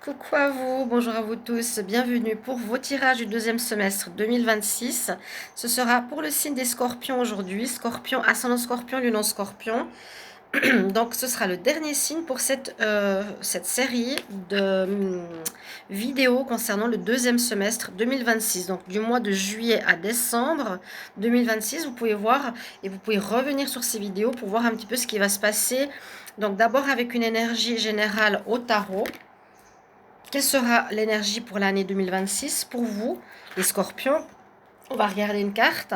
Coucou à vous, bonjour à vous tous, bienvenue pour vos tirages du deuxième semestre 2026. Ce sera pour le signe des scorpions aujourd'hui, scorpion, ascendant scorpion, lune en scorpion. Donc ce sera le dernier signe pour cette série de vidéos concernant le deuxième semestre 2026. Donc du mois de juillet à décembre 2026, vous pouvez voir et vous pouvez revenir sur ces vidéos pour voir un petit peu ce qui va se passer. Donc d'abord avec une énergie générale au tarot. Quelle sera l'énergie pour l'année 2026 pour vous, les scorpions? On va regarder une carte.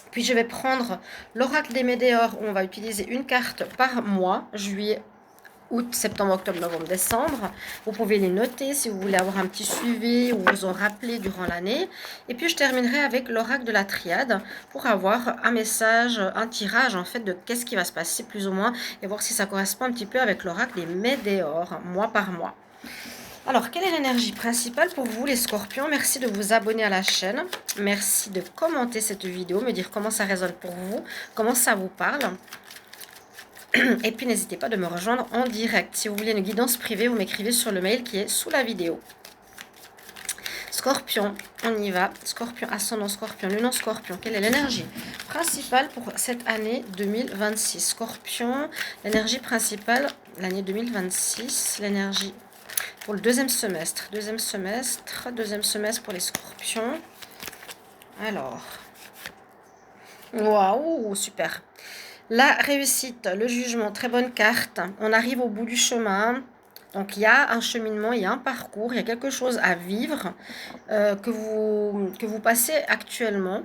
Puis je vais prendre l'oracle des météores où on va utiliser une carte par mois, juillet, août, septembre, octobre, novembre, décembre. Vous pouvez les noter si vous voulez avoir un petit suivi ou vous en rappeler durant l'année. Et puis je terminerai avec l'oracle de la triade pour avoir un message, un tirage en fait de qu'est-ce qui va se passer plus ou moins et voir si ça correspond un petit peu avec l'oracle des météores, mois par mois. Alors, quelle est l'énergie principale pour vous les scorpions? Merci de vous abonner à la chaîne. Merci de commenter cette vidéo, me dire comment ça résonne pour vous, comment ça vous parle. Et puis, n'hésitez pas de me rejoindre en direct. Si vous voulez une guidance privée, vous m'écrivez sur le mail qui est sous la vidéo. Scorpion, on y va. Scorpion, ascendant scorpion, lune en scorpion. Quelle est l'énergie principale pour cette année 2026? Scorpion, l'énergie principale, l'année 2026, l'énergie pour le deuxième semestre. Deuxième semestre pour les scorpions. Alors. Waouh, super. La réussite, le jugement, très bonne carte. On arrive au bout du chemin. Donc, il y a un cheminement, il y a un parcours, il y a quelque chose à vivre que vous passez actuellement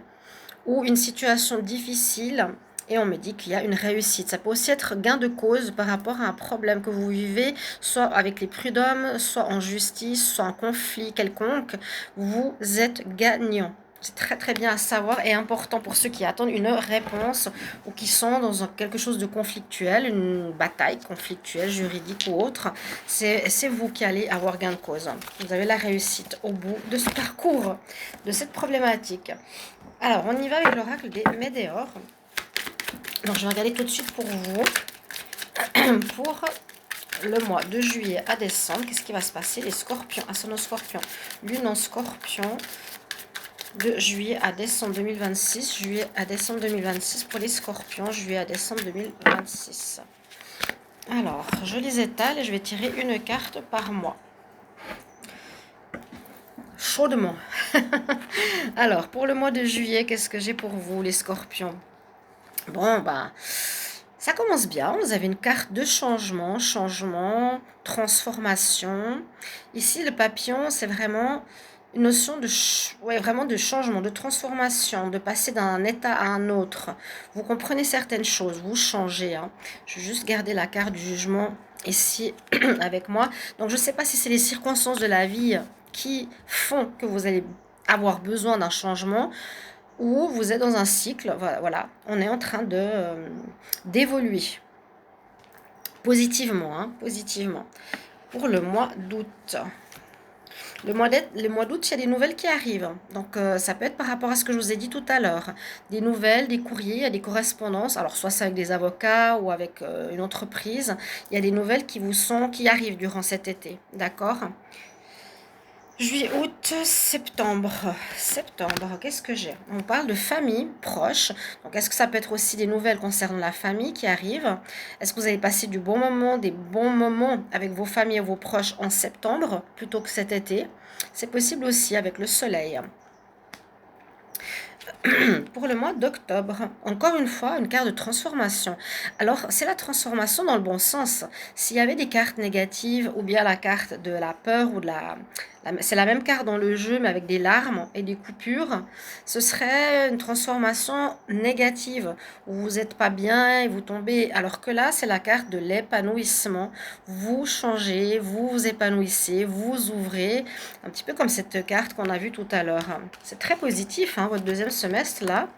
ou une situation difficile. Et on me dit qu'il y a une réussite. Ça peut aussi être gain de cause par rapport à un problème que vous vivez, soit avec les prud'hommes, soit en justice, soit en conflit quelconque. Vous êtes gagnant. C'est très très bien à savoir et important pour ceux qui attendent une réponse ou qui sont dans quelque chose de conflictuel, une bataille conflictuelle, juridique ou autre. C'est vous qui allez avoir gain de cause. Vous avez la réussite au bout de ce parcours, de cette problématique. Alors, on y va avec l'oracle des météores. Donc, je vais regarder tout de suite pour vous. Pour le mois de juillet à décembre, qu'est-ce qui va se passer? Les scorpions, ascendant scorpion, lune en scorpion, de juillet à décembre 2026. Juillet à décembre 2026 pour les scorpions, juillet à décembre 2026. Alors, je les étale et je vais tirer une carte par mois. Chaudement. Alors, pour le mois de juillet, qu'est-ce que j'ai pour vous, les scorpions? Bon, bah, ça commence bien. Vous avez une carte de changement, transformation. Ici, le papillon, c'est vraiment une notion de, vraiment de changement, de transformation, de passer d'un état à un autre. Vous comprenez certaines choses, vous changez. Hein. Je vais juste garder la carte du jugement ici avec moi. Donc, je ne sais pas si c'est les circonstances de la vie qui font que vous allez avoir besoin d'un changement ou vous êtes dans un cycle, voilà, on est en train d'évoluer positivement, hein, positivement. Pour le mois d'août. Le mois d'août, il y a des nouvelles qui arrivent. Donc, ça peut être par rapport à ce que je vous ai dit tout à l'heure. Des nouvelles, des courriers, il y a des correspondances. Alors, soit c'est avec des avocats ou avec une entreprise. Il y a des nouvelles qui arrivent durant cet été. D'accord? Juillet, août, septembre. Septembre, qu'est-ce que j'ai? On parle de famille proche. Donc, est-ce que ça peut être aussi des nouvelles concernant la famille qui arrivent? Est-ce que vous allez passer des bons moments avec vos familles et vos proches en septembre plutôt que cet été? C'est possible aussi avec le soleil. Pour le mois d'octobre, encore une fois, une carte de transformation. Alors, c'est la transformation dans le bon sens. S'il y avait des cartes négatives ou bien la carte de la peur ou de c'est la même carte dans le jeu mais avec des larmes et des coupures, ce serait une transformation négative où vous n'êtes pas bien et vous tombez. Alors que là, c'est la carte de l'épanouissement. Vous changez, vous vous épanouissez, vous ouvrez, un petit peu comme cette carte qu'on a vue tout à l'heure. C'est très positif, hein, votre deuxième semestre là.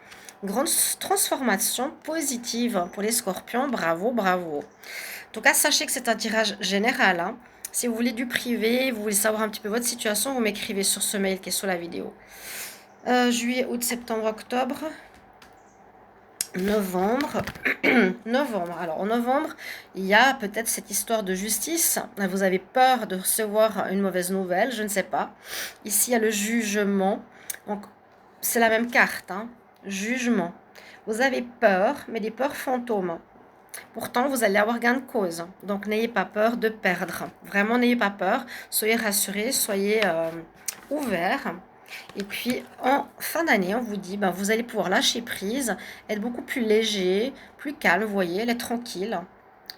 Grande transformation positive pour les scorpions. Bravo, bravo. En tout cas, sachez que c'est un tirage général. Hein. Si vous voulez du privé, vous voulez savoir un petit peu votre situation, vous m'écrivez sur ce mail qui est sous la vidéo. Juillet, août, septembre, octobre. Novembre. Novembre. Alors, en novembre, il y a peut-être cette histoire de justice. Vous avez peur de recevoir une mauvaise nouvelle, je ne sais pas. Ici, il y a le jugement. Donc, c'est la même carte, hein. Jugement. Vous avez peur, mais des peurs fantômes. Pourtant, vous allez avoir gain de cause. Donc, n'ayez pas peur de perdre. Vraiment, n'ayez pas peur. Soyez rassurés, soyez ouverts. Et puis, en fin d'année, on vous dit, ben, vous allez pouvoir lâcher prise, être beaucoup plus léger, plus calme, vous voyez, elle est tranquille.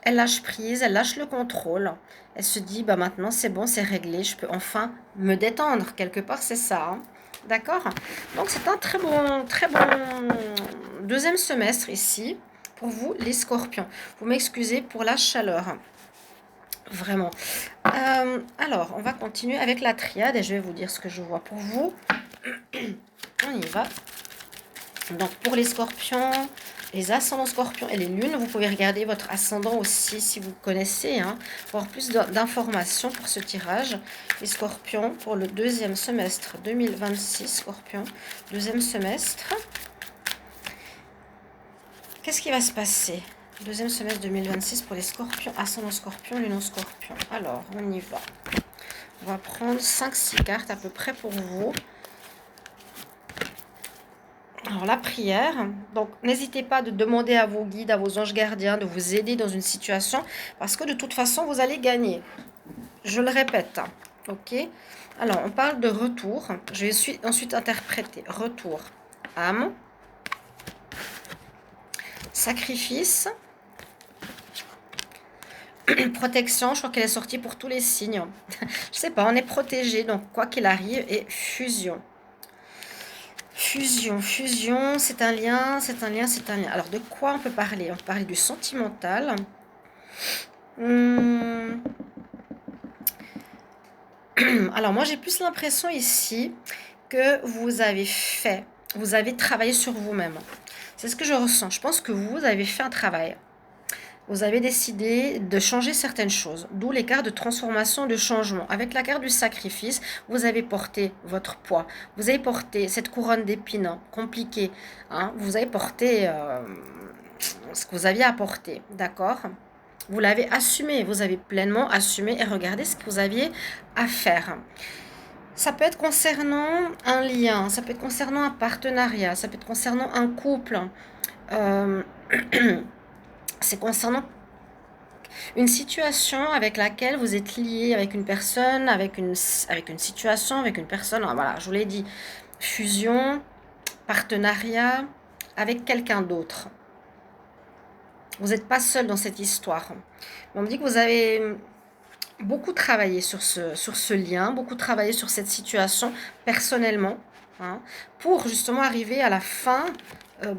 Elle lâche prise, elle lâche le contrôle. Elle se dit, bah maintenant c'est bon, c'est réglé, je peux enfin me détendre. Quelque part, c'est ça, hein. D'accord? Donc c'est un très bon deuxième semestre ici pour vous, les scorpions. Vous m'excusez pour la chaleur. Vraiment. Alors, on va continuer avec la triade et je vais vous dire ce que je vois pour vous. On y va. Donc, pour les scorpions, les ascendants scorpions et les lunes, vous pouvez regarder votre ascendant aussi si vous connaissez, hein, pour avoir plus d'informations pour ce tirage. Les scorpions pour le deuxième semestre 2026, scorpion, deuxième semestre. Qu'est-ce qui va se passer? Deuxième semestre 2026 pour les scorpions, ascendant scorpion, lune en scorpion. Alors, on y va. On va prendre 5-6 cartes à peu près pour vous. Alors la prière, donc n'hésitez pas de demander à vos guides, à vos anges gardiens de vous aider dans une situation parce que de toute façon vous allez gagner. Je le répète, hein, ok? Alors on parle de retour, je vais ensuite interpréter retour, âme, sacrifice, protection, je crois qu'elle est sortie pour tous les signes. Je sais pas, on est protégé donc quoi qu'il arrive et fusion. Fusion, c'est un lien, c'est un lien, c'est un lien. Alors, de quoi on peut parler? On peut parler du sentimental. Alors, moi, j'ai plus l'impression ici que vous avez travaillé sur vous-même. C'est ce que je ressens. Je pense que vous avez fait un travail. Vous avez décidé de changer certaines choses, d'où les cartes de transformation, de changement. Avec la carte du sacrifice, vous avez porté votre poids. Vous avez porté cette couronne d'épines compliquée. Hein. Vous avez porté ce que vous aviez à porter, d'accord? Vous l'avez assumé, vous avez pleinement assumé et regardez ce que vous aviez à faire. Ça peut être concernant un lien, ça peut être concernant un partenariat, ça peut être concernant un couple. Euh, c'est concernant une situation avec laquelle vous êtes lié avec une personne, avec une situation, avec une personne. Voilà, je vous l'ai dit, fusion, partenariat avec quelqu'un d'autre. Vous n'êtes pas seul dans cette histoire. On me dit que vous avez beaucoup travaillé sur ce lien, beaucoup travaillé sur cette situation personnellement, hein, pour justement arriver à la fin.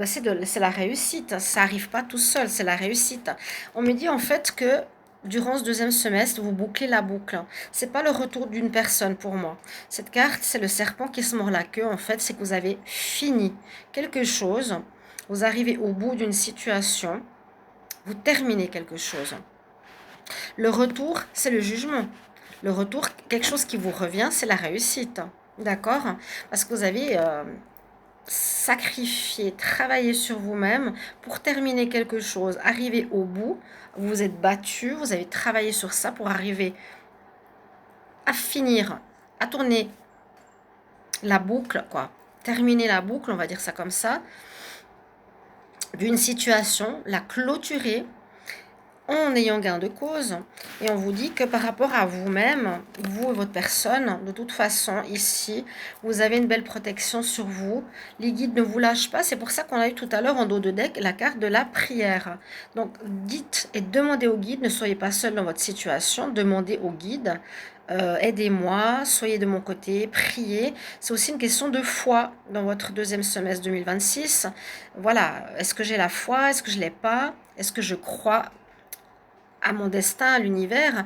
C'est la réussite, ça n'arrive pas tout seul, c'est la réussite. On me dit en fait que durant ce deuxième semestre, vous bouclez la boucle. C'est pas le retour d'une personne pour moi. Cette carte, c'est le serpent qui se mord la queue. En fait, c'est que vous avez fini quelque chose, vous arrivez au bout d'une situation, vous terminez quelque chose. Le retour, c'est le jugement. Le retour, quelque chose qui vous revient, c'est la réussite. D'accord? Parce que vous avez sacrifié, travaillé sur vous-même pour terminer quelque chose, arriver au bout. Vous vous êtes battu, vous avez travaillé sur ça pour arriver à finir, à tourner la boucle, quoi. Terminer la boucle, on va dire ça comme ça, d'une situation, la clôturer en ayant gain de cause. Et on vous dit que par rapport à vous-même, vous et votre personne, de toute façon, ici, vous avez une belle protection sur vous. Les guides ne vous lâchent pas. C'est pour ça qu'on a eu tout à l'heure en dos de deck la carte de la prière. Donc, dites et demandez aux guides, ne soyez pas seul dans votre situation, demandez aux guides. Aidez-moi, soyez de mon côté, priez. C'est aussi une question de foi dans votre deuxième semestre 2026. Voilà, est-ce que j'ai la foi? Est-ce que je ne l'ai pas? Est-ce que je crois à mon destin, à l'univers?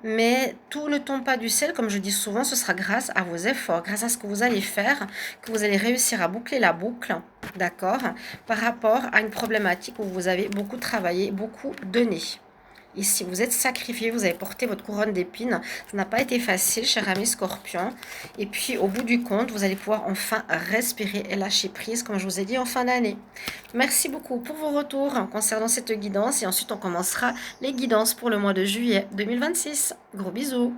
Mais tout ne tombe pas du ciel, comme je dis souvent, ce sera grâce à vos efforts, grâce à ce que vous allez faire, que vous allez réussir à boucler la boucle, d'accord, par rapport à une problématique où vous avez beaucoup travaillé, beaucoup donné. Ici, vous êtes sacrifié, vous avez porté votre couronne d'épines. Ça n'a pas été facile, cher ami Scorpion. Et puis, au bout du compte, vous allez pouvoir enfin respirer et lâcher prise, comme je vous ai dit, en fin d'année. Merci beaucoup pour vos retours concernant cette guidance. Et ensuite, on commencera les guidances pour le mois de juillet 2026. Gros bisous.